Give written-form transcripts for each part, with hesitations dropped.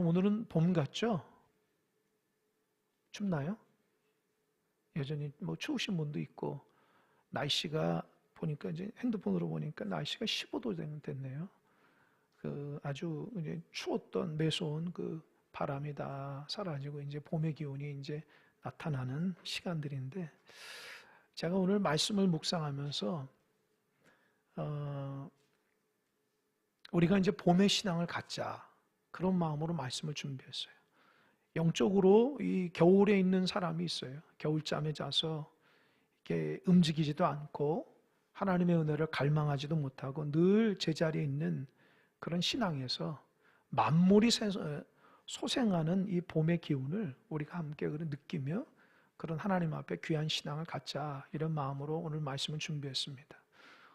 오늘은 봄 같죠? 춥나요? 여전히 뭐 추우신 분도 있고, 날씨가 보니까 이제 핸드폰으로 보니까 날씨가 15도 됐네요. 아주 이제 추웠던 매서운 그 바람이 다 사라지고 이제 봄의 기운이 이제 나타나는 시간들인데, 제가 오늘 말씀을 묵상하면서 우리가 이제 봄의 신앙을 갖자, 그런 마음으로 말씀을 준비했어요. 영적으로 이 겨울에 있는 사람이 있어요. 겨울잠에 자서 이렇게 움직이지도 않고 하나님의 은혜를 갈망하지도 못하고 늘 제자리에 있는 그런 신앙에서 만물이 소생하는 이 봄의 기운을 우리가 함께 느끼며 그런 하나님 앞에 귀한 신앙을 갖자, 이런 마음으로 오늘 말씀을 준비했습니다.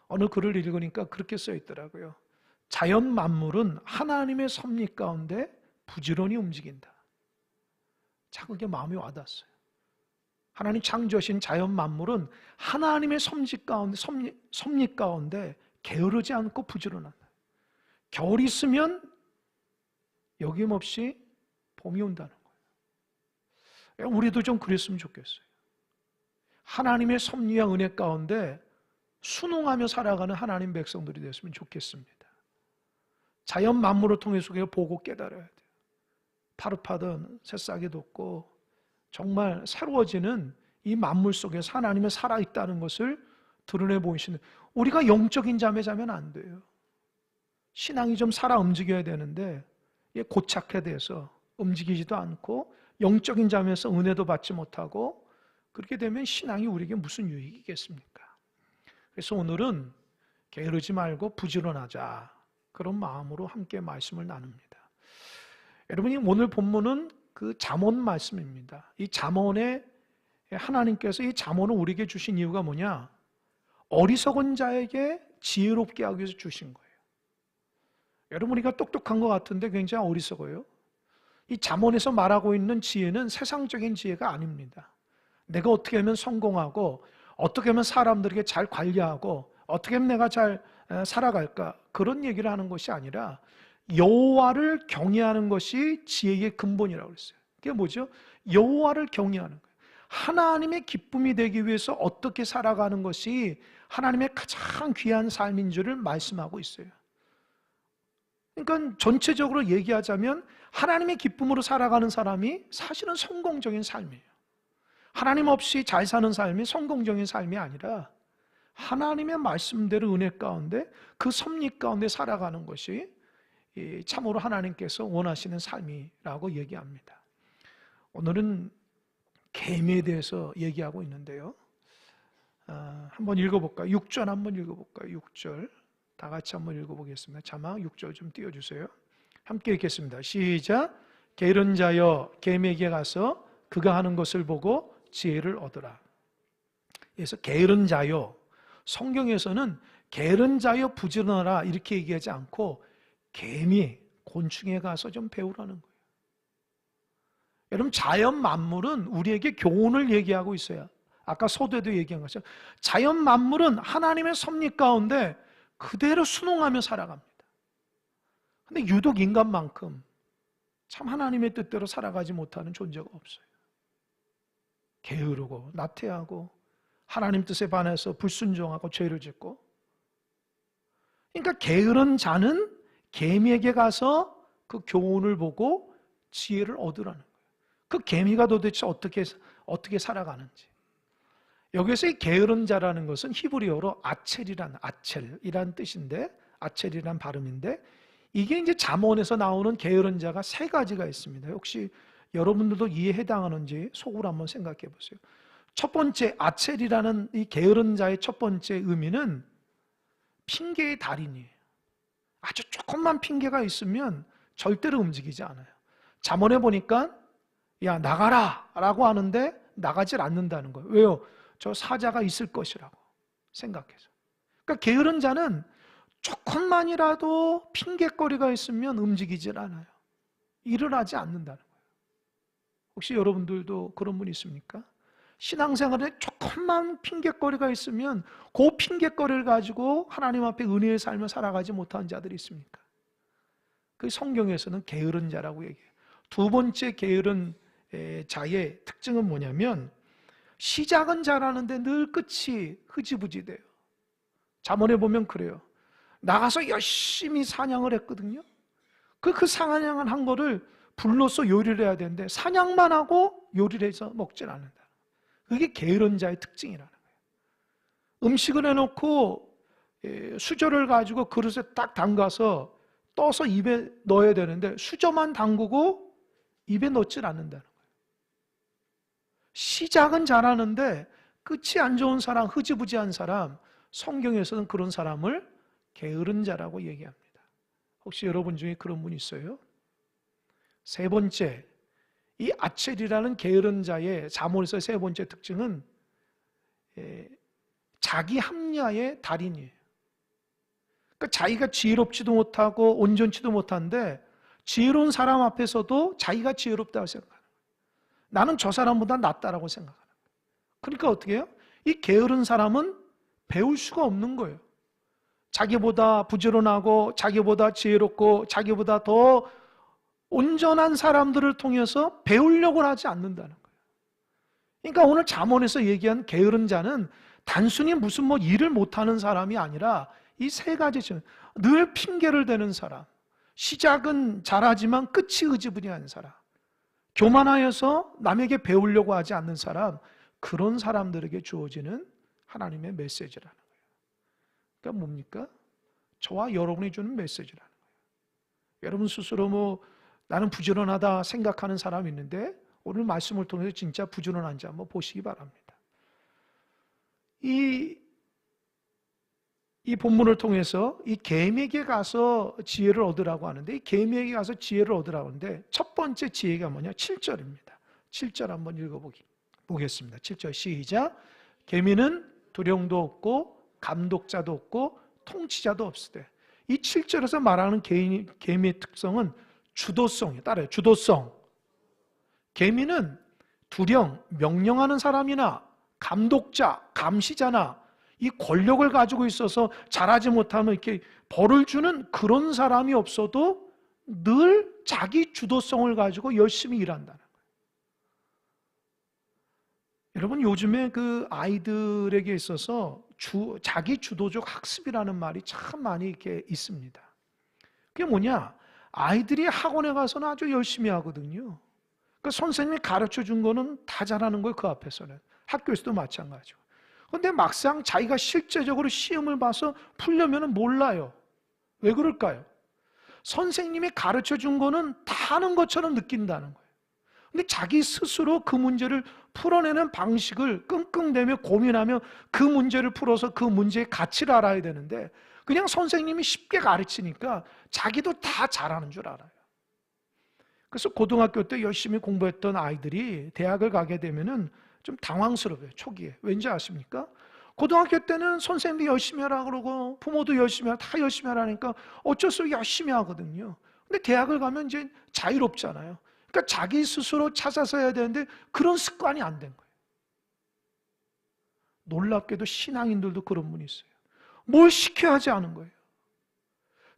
어느 글을 읽으니까 그렇게 써 있더라고요. 자연 만물은 하나님의 섭리 가운데 부지런히 움직인다. 참 그게 마음이 와닿았어요. 하나님 창조하신 자연 만물은 하나님의 섭리 가운데 게으르지 않고 부지런하다. 겨울이 있으면 여김없이 봄이 온다는 거예요. 우리도 좀 그랬으면 좋겠어요. 하나님의 섭리와 은혜 가운데 순응하며 살아가는 하나님 백성들이 됐으면 좋겠습니다. 자연 만물을 통해서 보고 깨달아야 돼요. 파릇파릇 새싹이 돋고 정말 새로워지는 이 만물 속에서 하나님은 살아있다는 것을 드러내 보이시는, 우리가 영적인 잠에 자면 안 돼요. 신앙이 좀 살아 움직여야 되는데 고착해 돼서 움직이지도 않고 영적인 잠에서 은혜도 받지 못하고, 그렇게 되면 신앙이 우리에게 무슨 유익이겠습니까? 그래서 오늘은 게으르지 말고 부지런하자, 그런 마음으로 함께 말씀을 나눕니다. 여러분이 오늘 본문은 그 잠언 말씀입니다. 이 잠언에 하나님께서 이 잠언을 우리에게 주신 이유가 뭐냐? 어리석은 자에게 지혜롭게 하기 위해서 주신 거예요. 여러분, 우리가 똑똑한 것 같은데 굉장히 어리석어요. 이 잠언에서 말하고 있는 지혜는 세상적인 지혜가 아닙니다. 내가 어떻게 하면 성공하고, 어떻게 하면 사람들에게 잘 관리하고, 어떻게 하면 내가 잘 살아갈까, 그런 얘기를 하는 것이 아니라 여호와를 경외하는 것이 지혜의 근본이라고 그랬어요. 그게 뭐죠? 여호와를 경외하는 거예요. 하나님의 기쁨이 되기 위해서 어떻게 살아가는 것이 하나님의 가장 귀한 삶인 줄을 말씀하고 있어요. 그러니까 전체적으로 얘기하자면 하나님의 기쁨으로 살아가는 사람이 사실은 성공적인 삶이에요. 하나님 없이 잘 사는 삶이 성공적인 삶이 아니라 하나님의 말씀대로 은혜 가운데 그 섭리 가운데 살아가는 것이 참으로 하나님께서 원하시는 삶이라고 얘기합니다. 오늘은 계미에 대해서 얘기하고 있는데요. 한번 읽어볼까요? 6절 한번 읽어볼까요? 6절 다 같이 한번 읽어보겠습니다. 자막 6절 좀 띄워주세요. 함께 읽겠습니다. 시작. 게으른 자여 계미에게 가서 그가 하는 것을 보고 지혜를 얻으라. 그래서 게으른 자여, 성경에서는 게으른 자여 부지런하라 이렇게 얘기하지 않고 개미, 곤충에 가서 좀 배우라는 거예요. 여러분, 자연 만물은 우리에게 교훈을 얘기하고 있어요. 아까 소대도 얘기한 것처럼 자연 만물은 하나님의 섭리 가운데 그대로 순응하며 살아갑니다. 근데 유독 인간만큼 참 하나님의 뜻대로 살아가지 못하는 존재가 없어요. 게으르고 나태하고 하나님 뜻에 반해서 불순종하고 죄를 짓고, 그러니까 게으른 자는 개미에게 가서 그 교훈을 보고 지혜를 얻으라는 거예요. 그 개미가 도대체 어떻게 살아가는지. 여기서 이 게으른 자라는 것은 히브리어로 아첼이란 뜻인데, 아첼이란 발음인데, 이게 이제 잠언에서 나오는 게으른 자가 세 가지가 있습니다. 혹시 여러분들도 이에 해당하는지 속으로 한번 생각해 보세요. 첫 번째, 아첼이라는 이 게으른 자의 첫 번째 의미는 핑계의 달인이에요. 아주 조금만 핑계가 있으면 절대로 움직이지 않아요. 잠언에 보니까 야 나가라 라고 하는데 나가질 않는다는 거예요. 왜요? 저 사자가 있을 것이라고 생각해서. 그러니까 게으른 자는 조금만이라도 핑계거리가 있으면 움직이질 않아요. 일을 하지 않는다는 거예요. 혹시 여러분들도 그런 분 있습니까? 신앙생활에 조금만 핑계거리가 있으면 그 핑계거리를 가지고 하나님 앞에 은혜의 삶을 살아가지 못하는 자들이 있습니까? 그 성경에서는 게으른 자라고 얘기해요. 두 번째 게으른 자의 특징은 뭐냐면 시작은 잘하는데 늘 끝이 흐지부지 돼요. 잠언에 보면 그래요. 나가서 열심히 사냥을 했거든요. 그 사냥을 한 거를 불로써 요리를 해야 되는데 사냥만 하고 요리를 해서 먹질 않는다. 그게 게으른 자의 특징이라는 거예요. 음식을 해놓고 수저를 가지고 그릇에 딱 담가서 떠서 입에 넣어야 되는데 수저만 담그고 입에 넣질 않는다는 거예요. 시작은 잘하는데 끝이 안 좋은 사람, 흐지부지한 사람, 성경에서는 그런 사람을 게으른 자라고 얘기합니다. 혹시 여러분 중에 그런 분 있어요? 세 번째, 이 아첼이라는 게으른 자의 잠언에서 세 번째 특징은 자기 합리화의 달인이에요. 그러니까 자기가 지혜롭지도 못하고 온전치도 못한데 지혜로운 사람 앞에서도 자기가 지혜롭다고 생각하는 거예요. 나는 저 사람보다 낫다라고 생각하는 거예요. 그러니까 어떻게 해요? 이 게으른 사람은 배울 수가 없는 거예요. 자기보다 부지런하고 자기보다 지혜롭고 자기보다 더 온전한 사람들을 통해서 배우려고 하지 않는다는 거예요. 그러니까 오늘 잠언에서 얘기한 게으른 자는 단순히 무슨 일을 못하는 사람이 아니라 이 세 가지 늘 핑계를 대는 사람, 시작은 잘하지만 끝이 흐지부지한 사람, 교만하여서 남에게 배우려고 하지 않는 사람, 그런 사람들에게 주어지는 하나님의 메시지라는 거예요. 그러니까 뭡니까? 저와 여러분이 주는 메시지라는 거예요. 여러분 스스로 나는 부지런하다 생각하는 사람이 있는데 오늘 말씀을 통해서 진짜 부지런한지 한번 보시기 바랍니다. 이 본문을 통해서 이 개미에게 가서 지혜를 얻으라고 하는데 이 개미에게 가서 지혜를 얻으라고 하는데 첫 번째 지혜가 뭐냐? 7절입니다. 7절 한번 읽어보겠습니다. 7절 시작. 개미는 두령도 없고 감독자도 없고 통치자도 없으되. 이 7절에서 말하는 개미의 특성은 주도성이에요. 따라요. 주도성. 개미는 두령, 명령하는 사람이나 감독자, 감시자나 이 권력을 가지고 있어서 잘하지 못하면 이렇게 벌을 주는 그런 사람이 없어도 늘 자기 주도성을 가지고 열심히 일한다는 거예요. 여러분 요즘에 그 아이들에게 있어서 자기 주도적 학습이라는 말이 참 많이 이렇게 있습니다. 그게 뭐냐? 아이들이 학원에 가서는 아주 열심히 하거든요. 그러니까 선생님이 가르쳐 준 거는 다 잘하는 거예요. 그 앞에서는. 학교에서도 마찬가지고. 그런데 막상 자기가 실제적으로 시험을 봐서 풀려면 몰라요. 왜 그럴까요? 선생님이 가르쳐 준 거는 다 아는 것처럼 느낀다는 거예요. 근데 자기 스스로 그 문제를 풀어내는 방식을 끙끙대며 고민하며 그 문제를 풀어서 그 문제의 가치를 알아야 되는데 그냥 선생님이 쉽게 가르치니까 자기도 다 잘하는 줄 알아요. 그래서 고등학교 때 열심히 공부했던 아이들이 대학을 가게 되면은 좀 당황스러워요. 초기에. 왠지 아십니까? 고등학교 때는 선생님도 열심히 하라 그러고 부모도 열심히 하라, 다 열심히 하라니까 어쩔 수 없이 열심히 하거든요. 근데 대학을 가면 이제 자유롭잖아요. 그러니까 자기 스스로 찾아서 해야 되는데 그런 습관이 안 된 거예요. 놀랍게도 신앙인들도 그런 분이 있어요. 뭘 시켜야 하지 않은 거예요.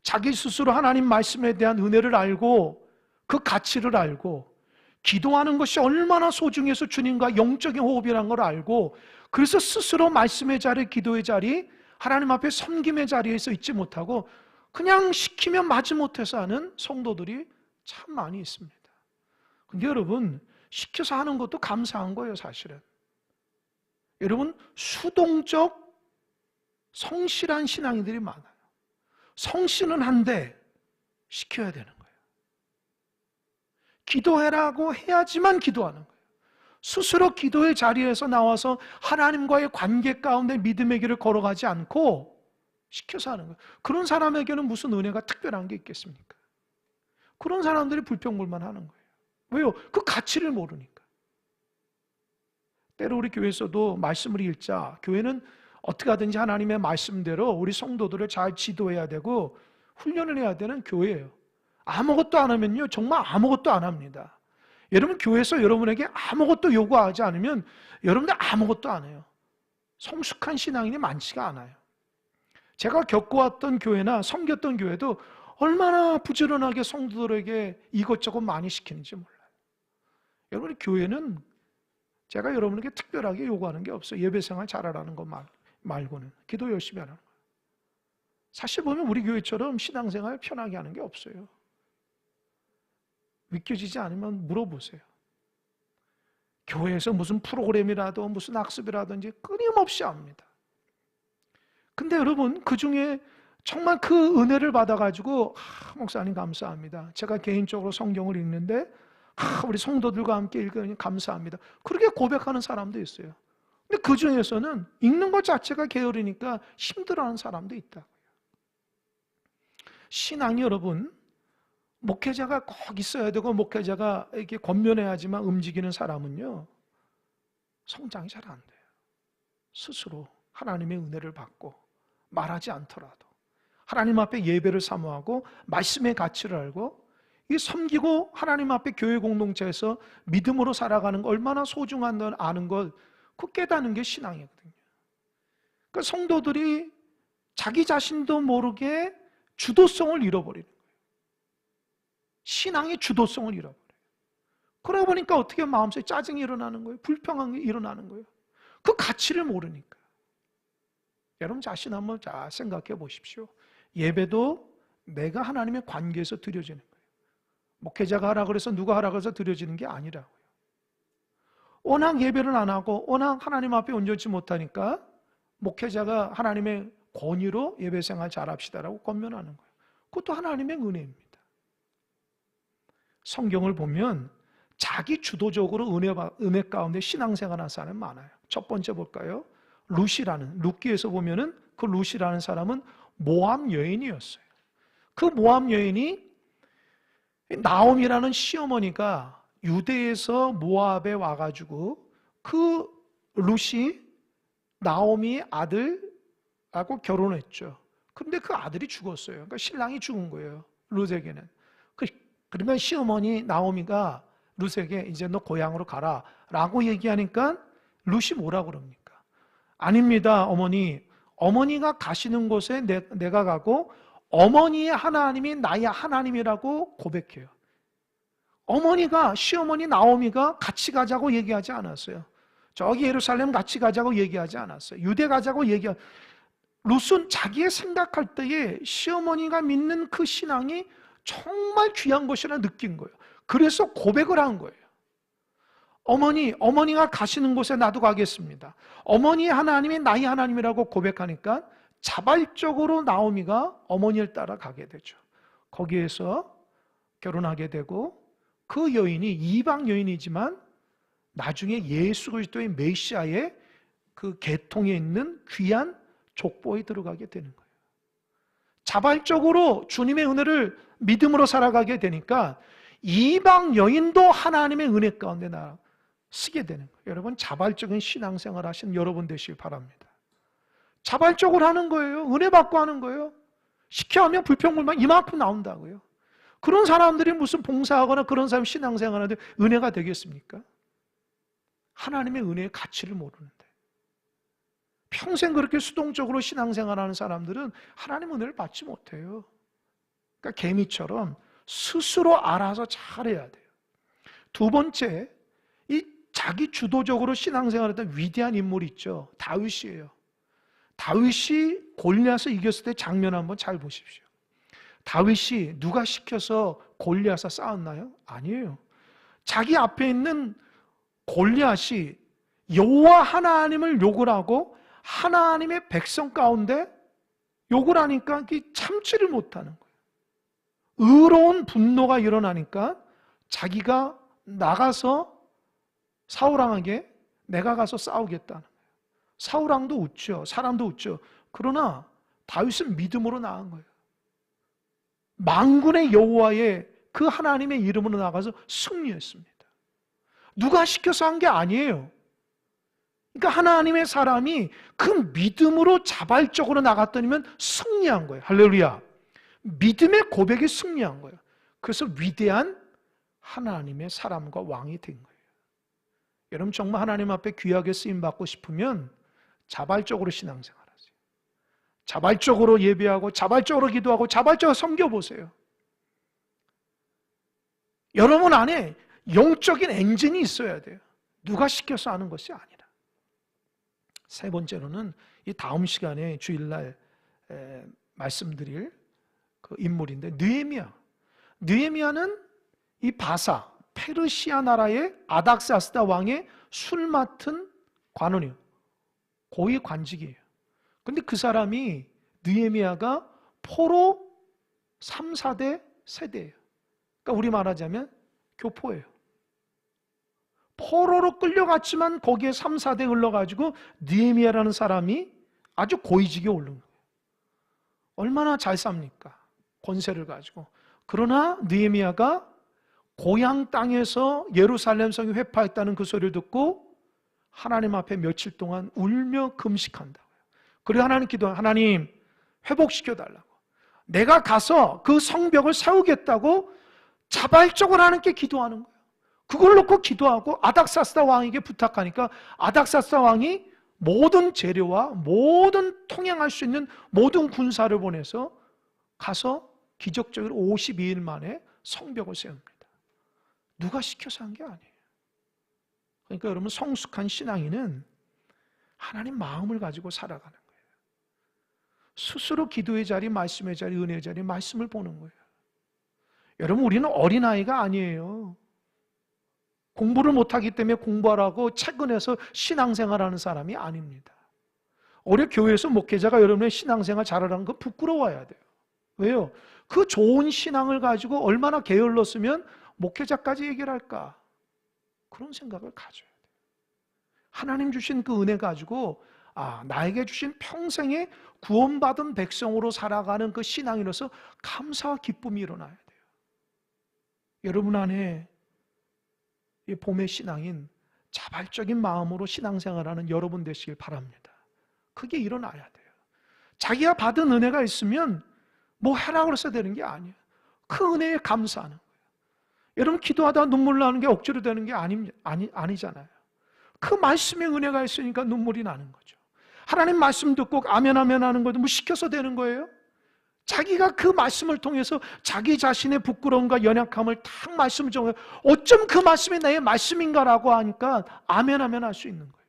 자기 스스로 하나님 말씀에 대한 은혜를 알고 그 가치를 알고 기도하는 것이 얼마나 소중해서 주님과 영적인 호흡이라는 걸 알고 그래서 스스로 말씀의 자리, 기도의 자리, 하나님 앞에 섬김의 자리에서 있지 못하고 그냥 시키면 마지못해서 하는 성도들이 참 많이 있습니다. 근데 여러분 시켜서 하는 것도 감사한 거예요. 사실은 여러분 수동적 성실한 신앙인들이 많아요. 성실은 한데 시켜야 되는 거예요. 기도해라고 해야지만 기도하는 거예요. 스스로 기도의 자리에서 나와서 하나님과의 관계 가운데 믿음의 길을 걸어가지 않고 시켜서 하는 거예요. 그런 사람에게는 무슨 은혜가 특별한 게 있겠습니까? 그런 사람들이 불평불만 하는 거예요. 왜요? 그 가치를 모르니까. 때로 우리 교회에서도 말씀을 읽자. 교회는 어떻게 하든지 하나님의 말씀대로 우리 성도들을 잘 지도해야 되고 훈련을 해야 되는 교회예요. 아무것도 안 하면요 정말 아무것도 안 합니다. 여러분 교회에서 여러분에게 아무것도 요구하지 않으면 여러분들 아무것도 안 해요. 성숙한 신앙인이 많지가 않아요. 제가 겪어왔던 교회나 섬겼던 교회도 얼마나 부지런하게 성도들에게 이것저것 많이 시키는지 몰라요. 여러분, 교회는 제가 여러분에게 특별하게 요구하는 게 없어요. 예배생활 잘하라는 것 말고는. 기도 열심히 하라는 거예요. 사실 보면 우리 교회처럼 신앙생활 편하게 하는 게 없어요. 믿겨지지 않으면 물어보세요. 교회에서 무슨 프로그램이라도 무슨 학습이라든지 끊임없이 합니다. 근데 여러분, 그 중에 정말 그 은혜를 받아가지고 목사님 감사합니다. 제가 개인적으로 성경을 읽는데 우리 성도들과 함께 읽으니 감사합니다. 그렇게 고백하는 사람도 있어요. 근데 그 중에서는 읽는 것 자체가 게으르니까 힘들어하는 사람도 있다. 신앙이 여러분, 목회자가 꼭 있어야 되고 목회자가 이렇게 권면해야지만 움직이는 사람은요, 성장이 잘 안 돼요. 스스로 하나님의 은혜를 받고 말하지 않더라도 하나님 앞에 예배를 사모하고 말씀의 가치를 알고 이 섬기고 하나님 앞에 교회 공동체에서 믿음으로 살아가는 거 얼마나 소중한 걸 아는 걸 그 깨닫는 게 신앙이거든요. 그러니까 성도들이 자기 자신도 모르게 주도성을 잃어버리는 거예요. 신앙의 주도성을 잃어버려요. 그러다 보니까 어떻게 마음속에 짜증이 일어나는 거예요. 불평함이 일어나는 거예요. 그 가치를 모르니까. 여러분 자신 한번 잘 생각해 보십시오. 예배도 내가 하나님의 관계에서 드려지는 거예요. 목회자가 하라 그래서 누가 하라 그래서 드려지는 게 아니라고요. 워낙 예배를 안 하고 워낙 하나님 앞에 온전치 못하니까 목회자가 하나님의 권위로 예배생활 잘합시다라고 권면하는 거예요. 그것도 하나님의 은혜입니다. 성경을 보면 자기 주도적으로 은혜 가운데 신앙생활하는 사람이 많아요. 첫 번째 볼까요? 룻기에서 보면은 그 룻이라는 사람은 모압 여인이었어요. 그 모압 여인이 나옴이라는 시어머니가 유대에서 모압에 와가지고 그 룻이 나오미 아들하고 결혼했죠. 근데 그 아들이 죽었어요. 그러니까 신랑이 죽은 거예요. 룻에게는. 그러면 시어머니 나오미가 룻에게 이제 너 고향으로 가라 라고 얘기하니까 룻이 뭐라 그럽니까? 아닙니다, 어머니. 어머니가 가시는 곳에 내가 가고 어머니의 하나님이 나의 하나님이라고 고백해요. 어머니가, 시어머니 나오미가 같이 가자고 얘기하지 않았어요. 저기 예루살렘 같이 가자고 얘기하지 않았어요. 유대 가자고 룻은 자기의 생각할 때에 시어머니가 믿는 그 신앙이 정말 귀한 것이라 느낀 거예요. 그래서 고백을 한 거예요. 어머니가 가시는 곳에 나도 가겠습니다. 어머니의 하나님이 나의 하나님이라고 고백하니까 자발적으로 나오미가 어머니를 따라 가게 되죠. 거기에서 결혼하게 되고 그 여인이 이방 여인이지만 나중에 예수 그리스도의 메시아의 그 계통에 있는 귀한 족보에 들어가게 되는 거예요. 자발적으로 주님의 은혜를 믿음으로 살아가게 되니까 이방 여인도 하나님의 은혜 가운데 쓰게 되는 거예요. 여러분 자발적인 신앙생활 하시는 여러분 되시길 바랍니다. 자발적으로 하는 거예요. 은혜 받고 하는 거예요. 시켜하면 불평불만 이만큼 나온다고요. 그런 사람들이 무슨 봉사하거나 그런 사람 신앙생활하는데 은혜가 되겠습니까? 하나님의 은혜의 가치를 모르는데 평생 그렇게 수동적으로 신앙생활하는 사람들은 하나님의 은혜를 받지 못해요. 그러니까 개미처럼 스스로 알아서 잘해야 돼요. 두 번째, 이 자기 주도적으로 신앙생활했던 위대한 인물이 있죠. 다윗이에요. 다윗이 골리앗을 이겼을 때 장면 한번 잘 보십시오. 다윗이 누가 시켜서 골리앗과 싸웠나요? 아니에요. 자기 앞에 있는 골리앗이 여호와 하나님을 욕을 하고 하나님의 백성 가운데 욕을 하니까 참지를 못하는 거예요. 의로운 분노가 일어나니까 자기가 나가서 사울왕에게 내가 가서 싸우겠다는 거예요. 사울왕도 웃죠. 사람도 웃죠. 그러나 다윗은 믿음으로 나간 거예요. 만군의 여호와의 그 하나님의 이름으로 나가서 승리했습니다. 누가 시켜서 한 게 아니에요. 그러니까 하나님의 사람이 그 믿음으로 자발적으로 나갔더니면 승리한 거예요. 할렐루야. 믿음의 고백이 승리한 거예요. 그래서 위대한 하나님의 사람과 왕이 된 거예요. 여러분 정말 하나님 앞에 귀하게 쓰임받고 싶으면 자발적으로 신앙생활하세요. 자발적으로 예배하고 자발적으로 기도하고 자발적으로 섬겨보세요. 여러분 안에 영적인 엔진이 있어야 돼요. 누가 시켜서 하는 것이 아니라. 세 번째로는 이 다음 시간에 주일날 말씀드릴 그 인물인데, 느헤미야는 이 바사 페르시아 나라의 아닥사스다 왕의 술 맡은 관원이에요. 고위 관직이에요. 근데 그 사람이, 느헤미야가 포로 3, 4대 세대예요. 그러니까 우리 말하자면 교포예요. 포로로 끌려갔지만 거기에 3, 4대 흘러가지고 느헤미야라는 사람이 아주 고위직에 오른 거예요. 얼마나 잘 삽니까? 권세를 가지고. 그러나 느헤미야가 고향 땅에서 예루살렘 성이 회파했다는 그 소리를 듣고 하나님 앞에 며칠 동안 울며 금식한다고요. 그리고 하나님 기도하는, 하나님 회복시켜달라고, 내가 가서 그 성벽을 세우겠다고 자발적으로 하나님께 기도하는 거예요. 그걸 놓고 기도하고 아닥사스다 왕에게 부탁하니까 아닥사스다 왕이 모든 재료와 모든 통행할 수 있는 모든 군사를 보내서 가서 기적적으로 52일 만에 성벽을 세웁니다. 누가 시켜서 한 게 아니에요. 그러니까 여러분, 성숙한 신앙인은 하나님 마음을 가지고 살아가는 거예요. 스스로 기도의 자리, 말씀의 자리, 은혜의 자리, 말씀을 보는 거예요. 여러분, 우리는 어린아이가 아니에요. 공부를 못하기 때문에 공부하라고 책은해서 신앙생활하는 사람이 아닙니다. 올해 교회에서 목회자가 여러분의 신앙생활 잘하라는 거 부끄러워야 돼요. 왜요? 그 좋은 신앙을 가지고 얼마나 게을렀으면 목회자까지 얘기를 할까? 그런 생각을 가져야 돼요. 하나님 주신 그 은혜 가지고 나에게 주신 평생에 구원받은 백성으로 살아가는 그 신앙인으로서 감사와 기쁨이 일어나야 돼요. 여러분 안에 이 봄의 신앙인, 자발적인 마음으로 신앙생활하는 여러분 되시길 바랍니다. 그게 일어나야 돼요. 자기가 받은 은혜가 있으면 뭐 해라 그래서 되는 게 아니에요. 그 은혜에 감사하는 거예요. 여러분, 기도하다 눈물 나는 게 억지로 되는 게 아니잖아요. 그 말씀의 은혜가 있으니까 눈물이 나는 거죠. 하나님 말씀 듣고 아멘 아멘 하는 것도 뭐 시켜서 되는 거예요? 자기가 그 말씀을 통해서 자기 자신의 부끄러움과 연약함을 딱 말씀을 정해, 어쩜 그 말씀이 나의 말씀인가라고 하니까 아멘 아멘 할 수 있는 거예요.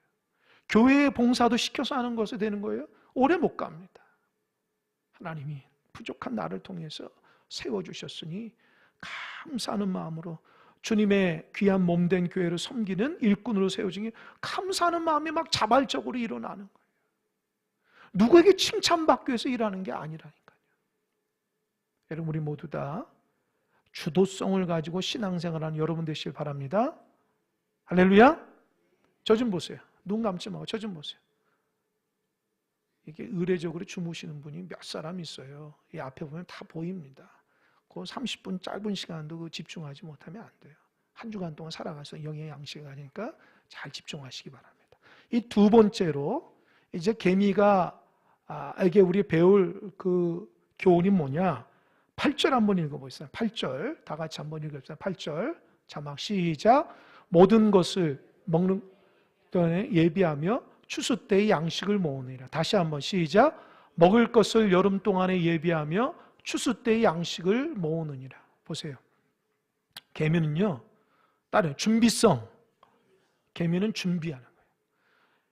교회의 봉사도 시켜서 하는 것이 되는 거예요? 오래 못 갑니다. 하나님이 부족한 나를 통해서 세워주셨으니 감사하는 마음으로 주님의 귀한 몸된 교회를 섬기는 일꾼으로 세워지니 감사하는 마음이 막 자발적으로 일어나는 거예요. 누구에게 칭찬받기 위해서 일하는 게 아니라니까요. 여러분, 우리 모두 다 주도성을 가지고 신앙생활하는 여러분 되시길 바랍니다. 할렐루야. 저 좀 보세요. 눈 감지 말고 저 좀 보세요. 이게 의례적으로 주무시는 분이 몇 사람 있어요. 이 앞에 보면 다 보입니다. 그 30분 짧은 시간도 집중하지 못하면 안 돼요. 한 주간 동안 살아가서 영의 양식을 가니까 잘 집중하시기 바랍니다. 이 두 번째로 이제 개미가 에게 우리 배울 그 교훈이 뭐냐? 8절 한번 읽어보겠습니다. 8절 다 같이 한번 읽어보겠습니다. 8절 자막 시작. 모든 것을 먹는 동안에 예비하며 추수 때의 양식을 모으느니라. 다시 한번 시작. 먹을 것을 여름 동안에 예비하며 추수 때의 양식을 모으느니라. 보세요. 개미는요, 따라요. 준비성. 개미는 준비하는 거예요.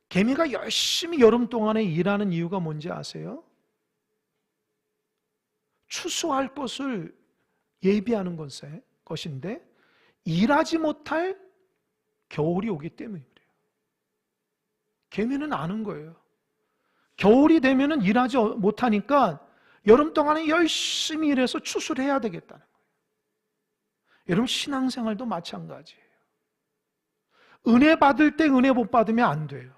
개미가 열심히 여름 동안에 일하는 이유가 뭔지 아세요? 추수할 것을 예비하는 것인데 일하지 못할 겨울이 오기 때문에 그래요. 개미는 아는 거예요. 겨울이 되면은 일하지 못하니까 여름 동안에 열심히 일해서 추수를 해야 되겠다는 거예요. 여러분, 신앙생활도 마찬가지예요. 은혜 받을 때 은혜 못 받으면 안 돼요.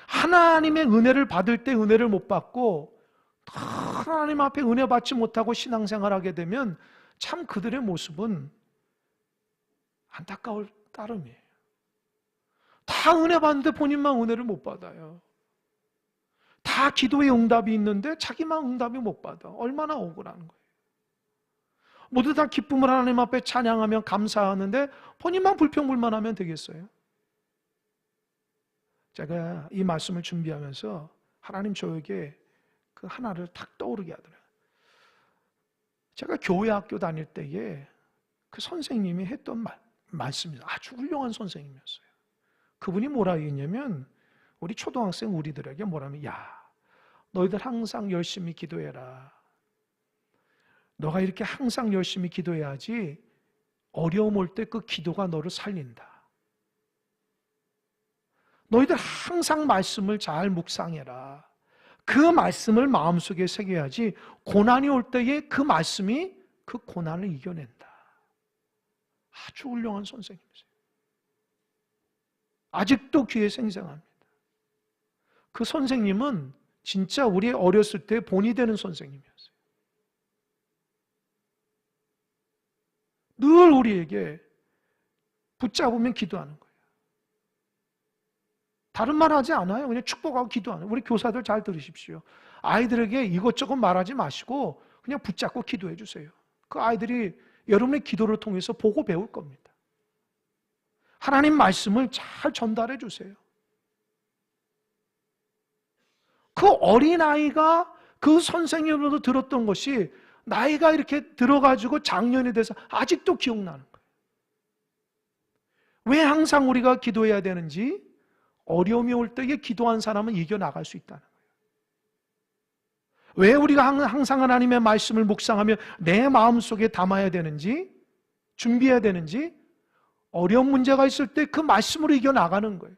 하나님의 은혜를 받을 때 은혜를 못 받고 하나님 앞에 은혜 받지 못하고 신앙생활하게 되면 참 그들의 모습은 안타까울 따름이에요. 다 은혜 받는데 본인만 은혜를 못 받아요. 다 기도의 응답이 있는데 자기만 응답이 못 받아. 얼마나 억울한 거예요. 모두 다 기쁨을 하나님 앞에 찬양하며 감사하는데 본인만 불평불만하면 되겠어요? 제가 이 말씀을 준비하면서 하나님 저에게 그 하나를 탁 떠오르게 하더라고요. 제가 교회 학교 다닐 때에 그 선생님이 했던 말씀이 아주 훌륭한 선생님이었어요. 그분이 뭐라 했냐면 우리 초등학생 우리들에게 뭐라면 야, 너희들 항상 열심히 기도해라. 너가 이렇게 항상 열심히 기도해야지 어려움 올 때 그 기도가 너를 살린다. 너희들 항상 말씀을 잘 묵상해라. 그 말씀을 마음속에 새겨야지 고난이 올 때에 그 말씀이 그 고난을 이겨낸다. 아주 훌륭한 선생님이세요. 아직도 귀에 생생합니다. 그 선생님은 진짜 우리 어렸을 때 본이 되는 선생님이었어요. 늘 우리에게 붙잡으면 기도하는 거예요. 다른 말 하지 않아요. 그냥 축복하고 기도하는. 우리 교사들 잘 들으십시오. 아이들에게 이것저것 말하지 마시고 그냥 붙잡고 기도해 주세요. 그 아이들이 여러분의 기도를 통해서 보고 배울 겁니다. 하나님 말씀을 잘 전달해 주세요. 그 어린아이가 그 선생님으로도 들었던 것이 나이가 이렇게 들어가지고 장년이 돼서 아직도 기억나는 거예요. 왜 항상 우리가 기도해야 되는지, 어려움이 올 때에 기도한 사람은 이겨나갈 수 있다는 거예요. 왜 우리가 항상 하나님의 말씀을 묵상하며 내 마음속에 담아야 되는지, 준비해야 되는지, 어려운 문제가 있을 때 그 말씀으로 이겨나가는 거예요.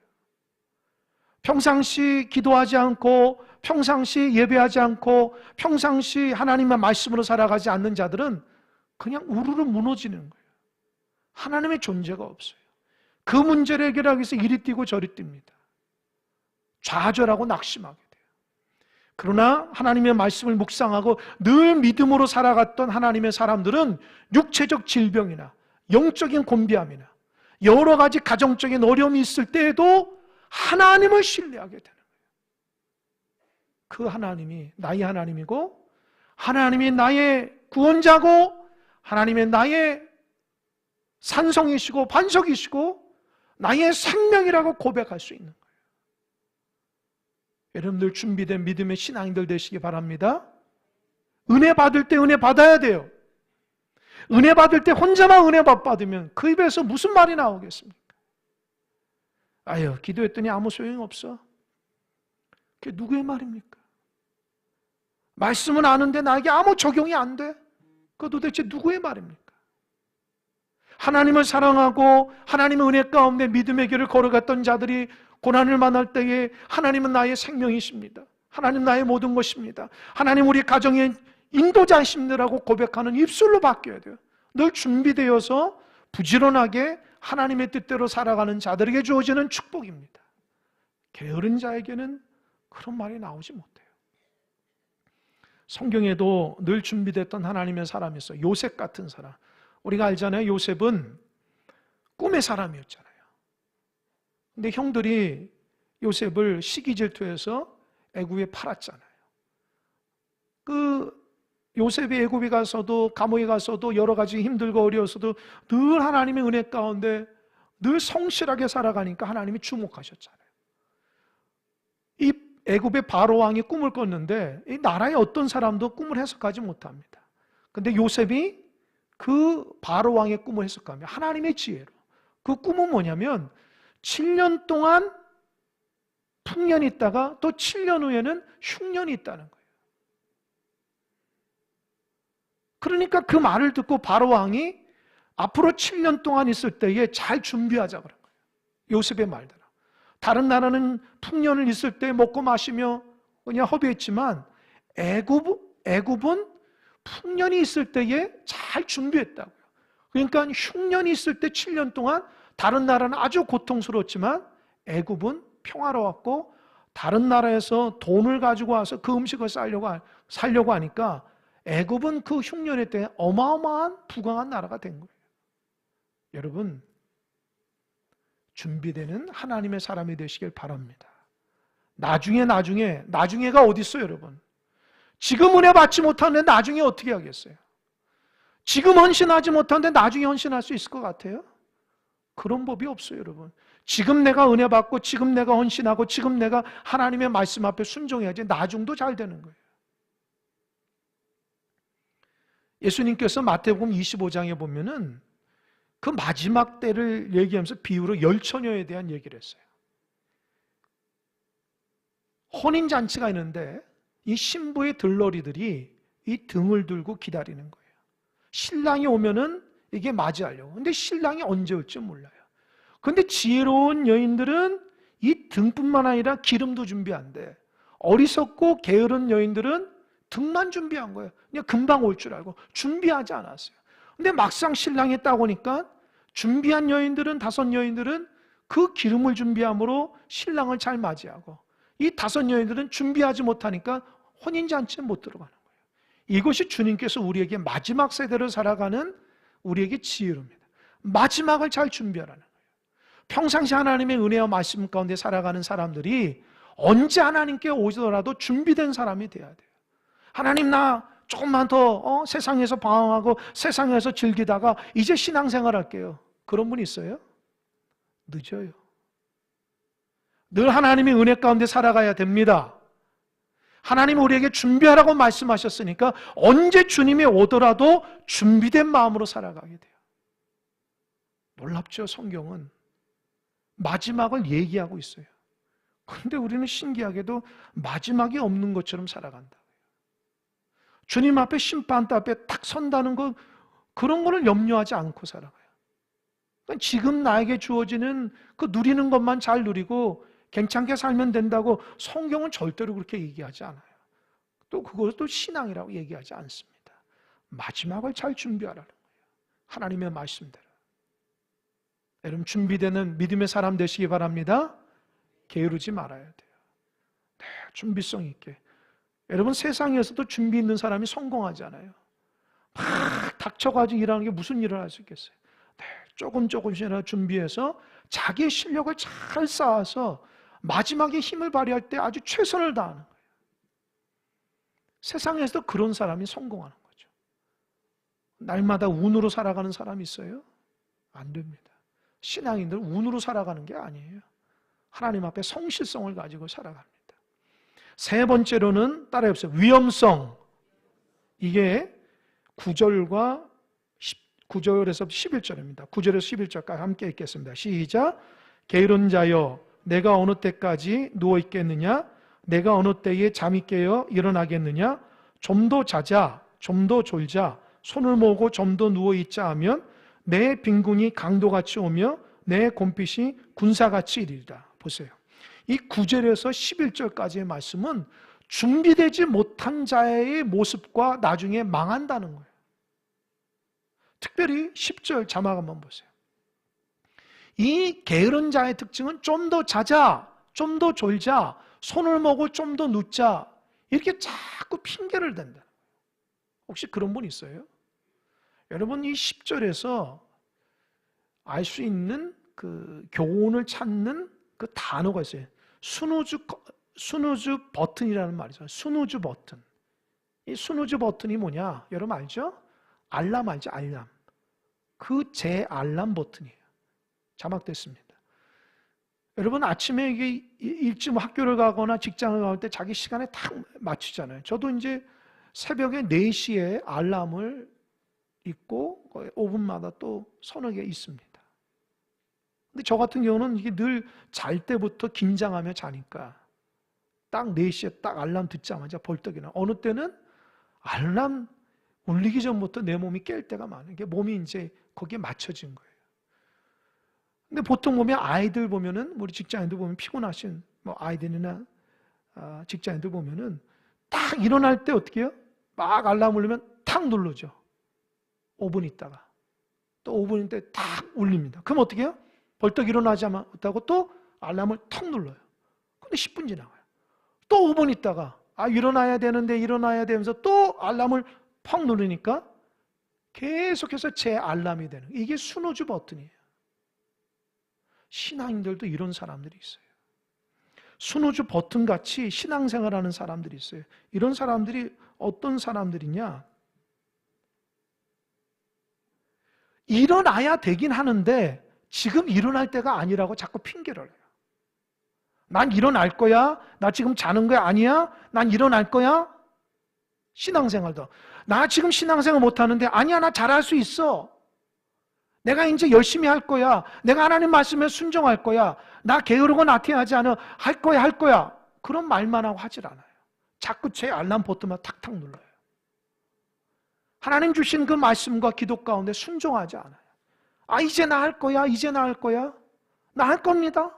평상시 기도하지 않고, 평상시 예배하지 않고, 평상시 하나님의 말씀으로 살아가지 않는 자들은 그냥 우르르 무너지는 거예요. 하나님의 존재가 없어요. 그 문제를 해결하기 위해서 이리 뛰고 저리 뜁니다. 좌절하고 낙심하게 돼요. 그러나 하나님의 말씀을 묵상하고 늘 믿음으로 살아갔던 하나님의 사람들은 육체적 질병이나 영적인 곤비함이나 여러 가지 가정적인 어려움이 있을 때에도 하나님을 신뢰하게 되는 거예요. 그 하나님이 나의 하나님이고, 하나님이 나의 구원자고, 하나님의 나의 산성이시고 반석이시고 나의 생명이라고 고백할 수 있는 거예요. 여러분들 준비된 믿음의 신앙인들 되시기 바랍니다. 은혜 받을 때 은혜 받아야 돼요. 은혜 받을 때 혼자만 은혜 받으면 그 입에서 무슨 말이 나오겠습니까? 아유, 기도했더니 아무 소용이 없어. 그게 누구의 말입니까? 말씀은 아는데 나에게 아무 적용이 안 돼. 그거 도대체 누구의 말입니까? 하나님을 사랑하고 하나님의 은혜 가운데 믿음의 길을 걸어갔던 자들이 고난을 만날 때에 하나님은 나의 생명이십니다. 하나님 나의 모든 것입니다. 하나님 우리 가정의 인도자이십니다라고 고백하는 입술로 바뀌어야 돼요. 늘 준비되어서 부지런하게 하나님의 뜻대로 살아가는 자들에게 주어지는 축복입니다. 게으른 자에게는 그런 말이 나오지 못해요. 성경에도 늘 준비됐던 하나님의 사람이 있어요. 요셉 같은 사람. 우리가 알잖아요. 요셉은 꿈의 사람이었잖아요. 근데 형들이 요셉을 시기 질투해서 애굽에 팔았잖아요. 그 요셉이 애굽에 가서도 감옥에 가서도 여러 가지 힘들고 어려워서도 늘 하나님의 은혜 가운데 늘 성실하게 살아가니까 하나님이 주목하셨잖아요. 이 애굽의 바로 왕이 꿈을 꿨는데 이 나라의 어떤 사람도 꿈을 해석하지 못합니다. 근데 요셉이 그 바로 왕의 꿈을 해석하며 하나님의 지혜로, 그 꿈은 뭐냐면 7년 동안 풍년이 있다가 또 7년 후에는 흉년이 있다는 거예요. 그러니까 그 말을 듣고 바로 왕이 앞으로 7년 동안 있을 때에 잘 준비하자 그런 거예요. 요셉의 말대로. 다른 나라는 풍년을 있을 때 먹고 마시며 그냥 허비했지만 애굽은 풍년이 있을 때에 잘 준비했다고요. 그러니까 흉년이 있을 때 7년 동안 다른 나라는 아주 고통스러웠지만 애굽은 평화로웠고 다른 나라에서 돈을 가지고 와서 그 음식을 살려고 하니까 애굽은 그 흉년의 때에 어마어마한 부강한 나라가 된 거예요. 여러분, 준비되는 하나님의 사람이 되시길 바랍니다. 나중에가 어디 있어요, 여러분? 지금 은혜 받지 못하는데 나중에 어떻게 하겠어요? 지금 헌신하지 못하는데 나중에 헌신할 수 있을 것 같아요? 그런 법이 없어요, 여러분. 지금 내가 은혜 받고 지금 내가 헌신하고 지금 내가 하나님의 말씀 앞에 순종해야지 나중도 잘 되는 거예요. 예수님께서 마태복음 25장에 보면은 그 마지막 때를 얘기하면서 비유로 열처녀에 대한 얘기를 했어요. 혼인잔치가 있는데 이 신부의 들러리들이 이 등을 들고 기다리는 거예요. 신랑이 오면은 이게 맞이하려고. 근데 신랑이 언제 올지 몰라요. 근데 지혜로운 여인들은 이 등뿐만 아니라 기름도 준비한대. 어리석고 게으른 여인들은 등만 준비한 거예요. 그냥 금방 올 줄 알고 준비하지 않았어요. 근데 막상 신랑이 딱 오니까 준비한 여인들은 5 여인들은 그 기름을 준비함으로 신랑을 잘 맞이하고 이 5 여인들은 준비하지 못하니까 혼인잔치에 못 들어가는 거예요. 이것이 주님께서 우리에게 마지막 세대를 살아가는 우리에게 지혜로입니다. 마지막을 잘 준비하라는 거예요. 평상시 하나님의 은혜와 말씀 가운데 살아가는 사람들이 언제 하나님께 오시더라도 준비된 사람이 돼야 돼요. 하나님 나 조금만 더 세상에서 방황하고 세상에서 즐기다가 이제 신앙생활 할게요. 그런 분 있어요? 늦어요. 늘 하나님의 은혜 가운데 살아가야 됩니다. 하나님 우리에게 준비하라고 말씀하셨으니까 언제 주님이 오더라도 준비된 마음으로 살아가게 돼요. 놀랍죠? 성경은 마지막을 얘기하고 있어요. 그런데 우리는 신기하게도 마지막이 없는 것처럼 살아간다. 주님 앞에 심판대 앞에 딱 선다는 거 그런 거를 염려하지 않고 살아가요. 그러니까 지금 나에게 주어지는 그 누리는 것만 잘 누리고 괜찮게 살면 된다고 성경은 절대로 그렇게 얘기하지 않아요. 또 그것도 신앙이라고 얘기하지 않습니다. 마지막을 잘 준비하라는 거예요. 하나님의 말씀대로. 여러분 준비되는 믿음의 사람 되시기 바랍니다. 게으르지 말아야 돼요. 네, 준비성 있게. 여러분 세상에서도 준비 있는 사람이 성공하잖아요. 막 닥쳐가지고 일하는 게 무슨 일을 할 수 있겠어요. 네, 조금씩이나마 준비해서 자기의 실력을 잘 쌓아서 마지막에 힘을 발휘할 때 아주 최선을 다하는 거예요. 세상에서도 그런 사람이 성공하는 거죠. 날마다 운으로 살아가는 사람이 있어요? 안 됩니다. 신앙인들은 운으로 살아가는 게 아니에요. 하나님 앞에 성실성을 가지고 살아갑니다. 세 번째로는 따라해보세요. 위험성. 이게 9절에서 11절입니다. 9절에서 11절까지 함께 읽겠습니다. 시작. 게으른 자여 내가 어느 때까지 누워있겠느냐? 내가 어느 때에 잠이 깨어 일어나겠느냐? 좀 더 자자, 좀 더 졸자, 손을 모으고 좀 더 누워있자 하면 내 빈궁이 강도같이 오며 내 곰핏이 군사같이 이리리라. 보세요. 이 9절에서 11절까지의 말씀은 준비되지 못한 자의 모습과 나중에 망한다는 거예요. 특별히 10절 자막 한번 보세요. 이 게으른 자의 특징은 좀 더 자자, 좀 더 졸자, 손을 모고 좀 더 눕자 이렇게 자꾸 핑계를 댄다. 혹시 그런 분 있어요? 여러분 이 10절에서 알 수 있는 그 교훈을 찾는 그 단어가 있어요. 스누즈 버튼이라는 말이 있어요. 스누즈 버튼. 이 스누즈 버튼이 뭐냐? 여러분 알죠? 알람 알죠? 알람. 그 제 알람 버튼이에요. 자막됐습니다. 여러분 아침에 이게 일찍 학교를 가거나 직장을 갈 때 자기 시간에 딱 맞추잖아요. 저도 이제 새벽에 4시에 알람을 있고 5분마다 또 서너 개 있습니다. 근데 저 같은 경우는 이게 늘 잘 때부터 긴장하며 자니까 딱 4시에 딱 알람 듣자마자 벌떡 일어나. 어느 때는 알람 울리기 전부터 내 몸이 깰 때가 많아요. 이게 몸이 이제 거기에 맞춰진 거예요. 근데 보통 보면 아이들 보면은 우리 직장인들 보면 피곤하신 뭐 아이들이나 직장인들 보면은 딱 일어날 때 어떻게 해요? 막 알람 울리면 탁 누르죠. 5분 있다가 또 5분 있다 딱 울립니다. 그럼 어떻게 해요? 벌떡 일어나지 못하고 또 알람을 턱 눌러요. 근데 10분 지나가요. 또 5분 있다가 일어나야 되는데 일어나야 되면서 또 알람을 퍽 누르니까 계속해서 제 알람이 되는 이게 스누즈 버튼이에요. 신앙인들도 이런 사람들이 있어요. 스누즈 버튼같이 신앙생활하는 사람들이 있어요. 이런 사람들이 어떤 사람들이냐? 일어나야 되긴 하는데 지금 일어날 때가 아니라고 자꾸 핑계를 해요. 난 일어날 거야? 나 지금 자는 거야? 아니야? 난 일어날 거야? 신앙생활도. 나 지금 신앙생활 못하는데 아니야, 나 잘할 수 있어. 내가 이제 열심히 할 거야. 내가 하나님 말씀에 순종할 거야. 나 게으르고 나태하지 않아. 할 거야, 할 거야. 그런 말만 하고 하질 않아요. 자꾸 제 알람 버튼만 탁탁 눌러요. 하나님 주신 그 말씀과 기도 가운데 순종하지 않아요. 아, 이제 나 할 거야, 이제 나 할 거야. 나 할 겁니다.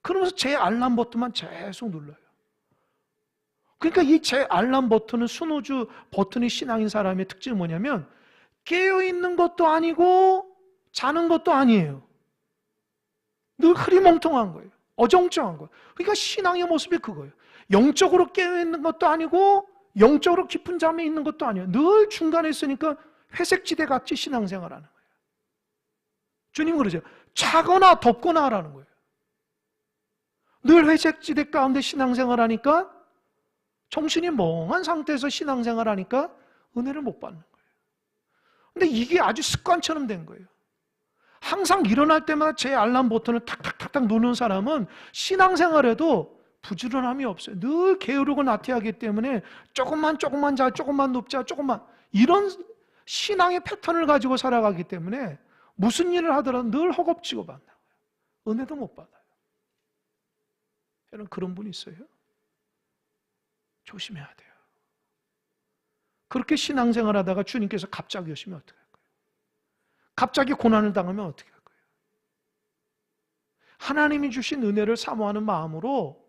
그러면서 제 알람 버튼만 계속 눌러요. 그러니까 이 제 알람 버튼은 스누즈 버튼이 신앙인 사람의 특징이 뭐냐면 깨어있는 것도 아니고 자는 것도 아니에요. 늘 흐리멍텅한 거예요. 어정쩡한 거예요. 그러니까 신앙의 모습이 그거예요. 영적으로 깨어있는 것도 아니고 영적으로 깊은 잠에 있는 것도 아니에요. 늘 중간에 있으니까 회색지대 같이 신앙생활하는 거예요. 주님 그러죠. 차거나 덥거나 하라는 거예요. 늘 회색지대 가운데 신앙생활하니까 정신이 멍한 상태에서 신앙생활하니까 은혜를 못 받는 거예요. 근데 이게 아주 습관처럼 된 거예요. 항상 일어날 때마다 제 알람 버튼을 탁탁탁탁 누르는 사람은 신앙생활에도 부지런함이 없어요. 늘 게으르고 나태하기 때문에 조금만 자, 조금만 눕자, 조금만 이런 신앙의 패턴을 가지고 살아가기 때문에 무슨 일을 하더라도 늘 허겁지겁 한다고요. 은혜도 못 받아요. 여러분 그런 분이 있어요? 조심해야 돼요. 그렇게 신앙생활 하다가 주님께서 갑자기 오시면 어떻게 할 거예요? 갑자기 고난을 당하면 어떻게 할 거예요? 하나님이 주신 은혜를 사모하는 마음으로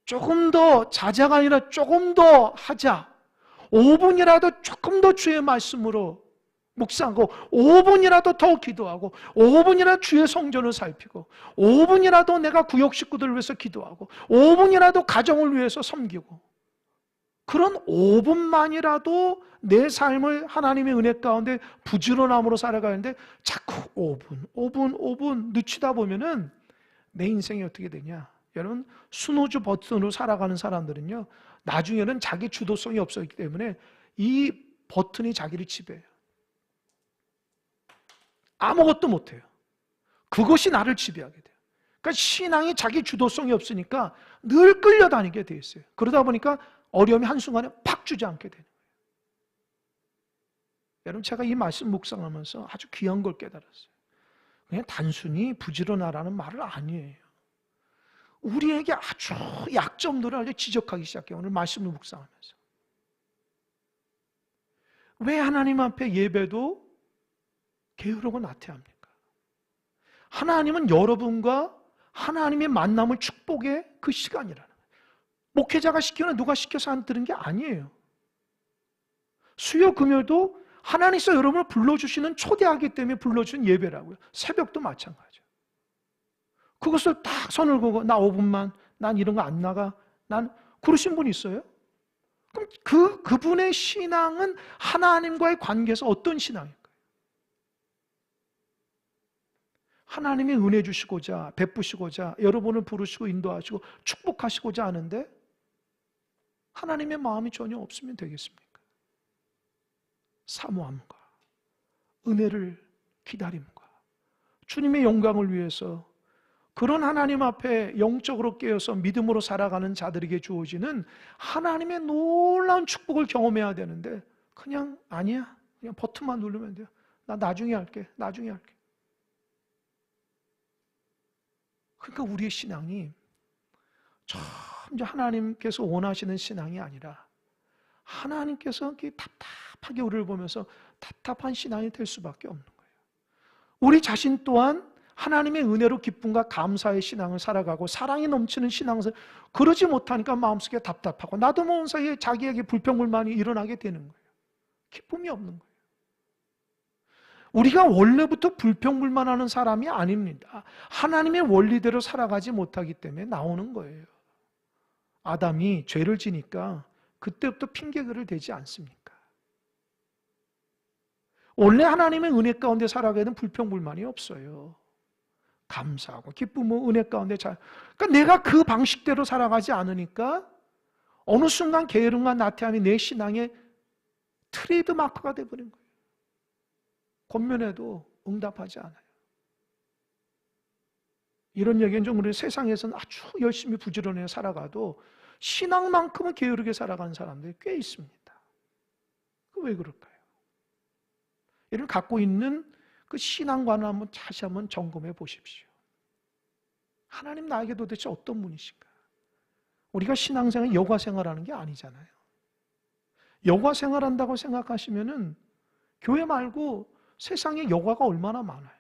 조금 더 자자가 아니라 조금 더 하자. 5분이라도 조금 더 주의 말씀으로 묵상하고 5분이라도 더 기도하고 5분이라도 주의 성전을 살피고 5분이라도 내가 구역 식구들을 위해서 기도하고 5분이라도 가정을 위해서 섬기고 그런 5분만이라도 내 삶을 하나님의 은혜 가운데 부지런함으로 살아가는데 자꾸 5분 늦추다 보면은 내 인생이 어떻게 되냐? 여러분 스누즈 버튼으로 살아가는 사람들은요 나중에는 자기 주도성이 없었기 때문에 이 버튼이 자기를 지배해요. 아무것도 못해요. 그것이 나를 지배하게 돼요. 그러니까 신앙이 자기 주도성이 없으니까 늘 끌려다니게 돼 있어요. 그러다 보니까 어려움이 한순간에 팍 주저앉게 되는 거예요. 여러분 제가 이 말씀 묵상하면서 아주 귀한 걸 깨달았어요. 그냥 단순히 부지런하라는 말은 아니에요. 우리에게 아주 약점들을 아주 지적하기 시작해요. 오늘 말씀을 묵상하면서. 왜 하나님 앞에 예배도 게으르고 나태합니까? 하나님은 여러분과 하나님의 만남을 축복의 그 시간이라는 거예요. 목회자가 시키면 누가 시켜서 안 들은 게 아니에요. 수요 금요도 하나님께서 여러분을 불러주시는 초대하기 때문에 불러주는 예배라고요. 새벽도 마찬가지죠. 그것을 딱 선을 그고 나 5분만 난 이런 거 안 나가 난 그러신 분 있어요? 그럼 그분의 신앙은 하나님과의 관계에서 어떤 신앙일까요? 하나님이 은혜 주시고자 베푸시고자 여러분을 부르시고 인도하시고 축복하시고자 하는데 하나님의 마음이 전혀 없으면 되겠습니까? 사모함과 은혜를 기다림과 주님의 영광을 위해서 그런 하나님 앞에 영적으로 깨어서 믿음으로 살아가는 자들에게 주어지는 하나님의 놀라운 축복을 경험해야 되는데 그냥 아니야 그냥 버튼만 누르면 돼요. 나 나중에 할게 나중에 할게. 그러니까 우리의 신앙이 참 하나님께서 원하시는 신앙이 아니라 하나님께서 답답하게 우리를 보면서 답답한 신앙이 될 수밖에 없는 거예요. 우리 자신 또한 하나님의 은혜로 기쁨과 감사의 신앙을 살아가고 사랑이 넘치는 신앙을 그러지 못하니까 마음속에 답답하고 나도 모르는 사이에 자기에게 불평불만이 일어나게 되는 거예요. 기쁨이 없는 거예요. 우리가 원래부터 불평불만하는 사람이 아닙니다. 하나님의 원리대로 살아가지 못하기 때문에 나오는 거예요. 아담이 죄를 지니까 그때부터 핑계를 대지 않습니까? 원래 하나님의 은혜 가운데 살아가는 불평불만이 없어요. 감사하고 기쁨은 은혜 가운데 그러니까 내가 그 방식대로 살아가지 않으니까 어느 순간 게으름과 나태함이 내 신앙의 트레이드 마크가 되어버린 거예요. 권면해도 응답하지 않아요. 이런 얘기는 좀 우리 세상에서는 아주 열심히 부지런히 살아가도 신앙만큼은 게으르게 살아가는 사람들이 꽤 있습니다. 왜 그럴까요? 이를 갖고 있는 그 신앙관을 다시 한번 점검해 보십시오. 하나님 나에게 도대체 어떤 분이신가? 우리가 신앙생활, 여가생활하는 게 아니잖아요. 여가생활한다고 생각하시면은 교회 말고 세상에 여가가 얼마나 많아요.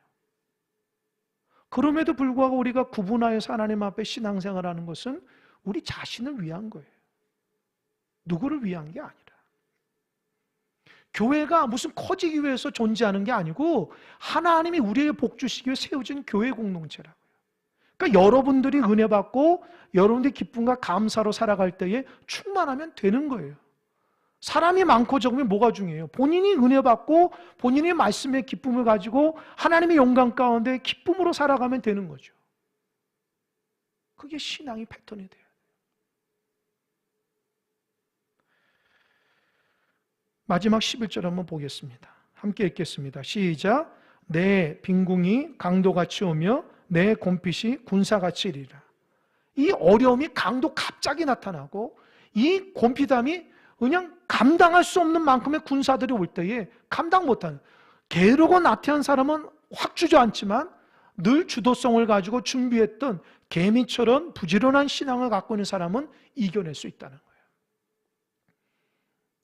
그럼에도 불구하고 우리가 구분하여서 하나님 앞에 신앙생활하는 것은 우리 자신을 위한 거예요. 누구를 위한 게 아니라. 교회가 무슨 커지기 위해서 존재하는 게 아니고 하나님이 우리에게 복 주시기 위해 세워진 교회 공동체라고요. 그러니까 여러분들이 은혜 받고 여러분들이 기쁨과 감사로 살아갈 때에 충만하면 되는 거예요. 사람이 많고 적으면 뭐가 중요해요? 본인이 은혜 받고 본인의 말씀의 기쁨을 가지고 하나님의 영광 가운데 기쁨으로 살아가면 되는 거죠. 그게 신앙의 패턴이 돼요. 마지막 11절 한번 보겠습니다. 함께 읽겠습니다. 시작. 내 빈궁이 강도같이 오며 내 곰핏이 군사같이 이리라. 이 어려움이 강도 갑자기 나타나고 이 곰핏함이 그냥 감당할 수 없는 만큼의 군사들이 올 때에 감당 못하는, 게으르고 나태한 사람은 확 주저앉지만 늘 주도성을 가지고 준비했던 개미처럼 부지런한 신앙을 갖고 있는 사람은 이겨낼 수 있다는 거예요.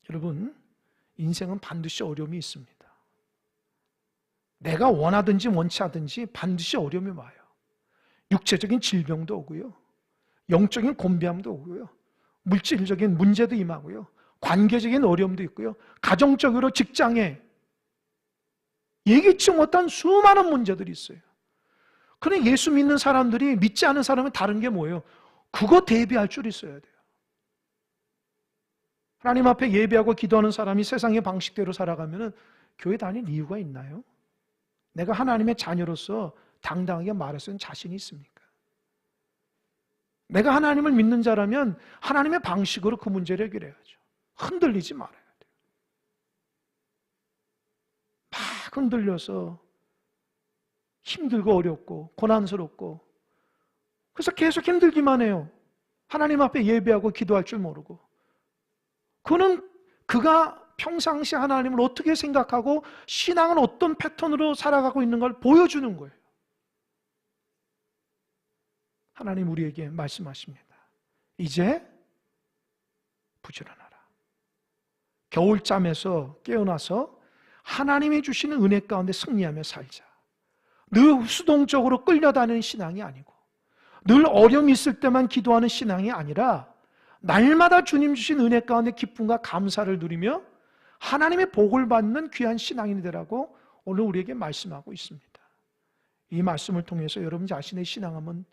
여러분, 인생은 반드시 어려움이 있습니다. 내가 원하든지 원치 않든지 반드시 어려움이 와요. 육체적인 질병도 오고요, 영적인 곤비함도 오고요, 물질적인 문제도 임하고요, 관계적인 어려움도 있고요, 가정적으로 직장에 예기치 못한 수많은 문제들이 있어요. 그런데 예수 믿는 사람들이 믿지 않은 사람은 다른 게 뭐예요? 그거 대비할 줄 있어야 돼요. 하나님 앞에 예배하고 기도하는 사람이 세상의 방식대로 살아가면 교회 다닐 이유가 있나요? 내가 하나님의 자녀로서 당당하게 말할 수 있는 자신이 있습니까? 내가 하나님을 믿는 자라면 하나님의 방식으로 그 문제를 해결해야죠. 흔들리지 말아야 돼요. 막 흔들려서 힘들고 어렵고 고난스럽고, 그래서 계속 힘들기만 해요. 하나님 앞에 예배하고 기도할 줄 모르고. 그는 그가 평상시 하나님을 어떻게 생각하고 신앙은 어떤 패턴으로 살아가고 있는 걸 보여주는 거예요. 하나님 우리에게 말씀하십니다. 이제 부지런하라. 겨울잠에서 깨어나서 하나님이 주시는 은혜 가운데 승리하며 살자. 늘 수동적으로 끌려다니는 신앙이 아니고, 늘 어려움이 있을 때만 기도하는 신앙이 아니라 날마다 주님 주신 은혜 가운데 기쁨과 감사를 누리며 하나님의 복을 받는 귀한 신앙인이 되라고 오늘 우리에게 말씀하고 있습니다. 이 말씀을 통해서 여러분 자신의 신앙 한번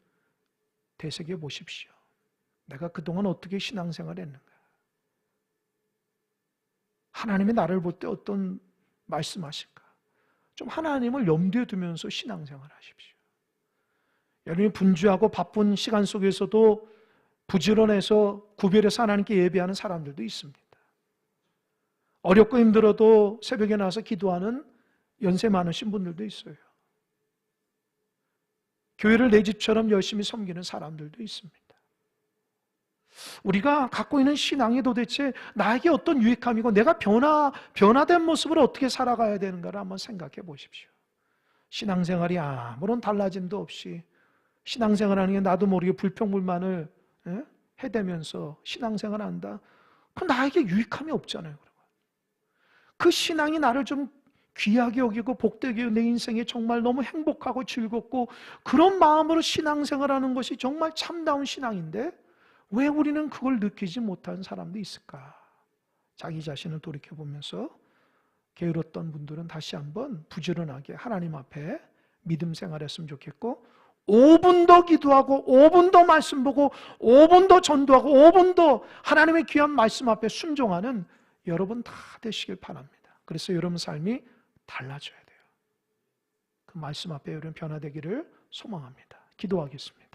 되새겨 보십시오. 내가 그동안 어떻게 신앙생활을 했는가? 하나님이 나를 볼 때 어떤 말씀하실까? 좀 하나님을 염두에 두면서 신앙생활 하십시오. 여러분이 분주하고 바쁜 시간 속에서도 부지런해서 구별해서 하나님께 예배하는 사람들도 있습니다. 어렵고 힘들어도 새벽에 나와서 기도하는 연세 많으신 분들도 있어요. 교회를 내 집처럼 열심히 섬기는 사람들도 있습니다. 우리가 갖고 있는 신앙이 도대체 나에게 어떤 유익함이고 내가 변화된 모습으로 어떻게 살아가야 되는가를 한번 생각해 보십시오. 신앙생활이 아무런 달라짐도 없이 신앙생활하는 게 나도 모르게 불평불만을 해대면서 신앙생활 한다. 그건 나에게 유익함이 없잖아요. 그 신앙이 나를 좀 귀하게 여기고 복되게 내 인생에 정말 너무 행복하고 즐겁고 그런 마음으로 신앙생활하는 것이 정말 참다운 신앙인데 왜 우리는 그걸 느끼지 못하는 사람도 있을까? 자기 자신을 돌이켜보면서 게으렀던 분들은 다시 한번 부지런하게 하나님 앞에 믿음 생활했으면 좋겠고 5분 더 기도하고 5분 더 말씀 보고 5분 더 전도하고 5분 더 하나님의 귀한 말씀 앞에 순종하는 여러분 다 되시길 바랍니다. 그래서 여러분 삶이 달라져야 돼요. 그 말씀 앞에 여러분 변화되기를 소망합니다. 기도하겠습니다.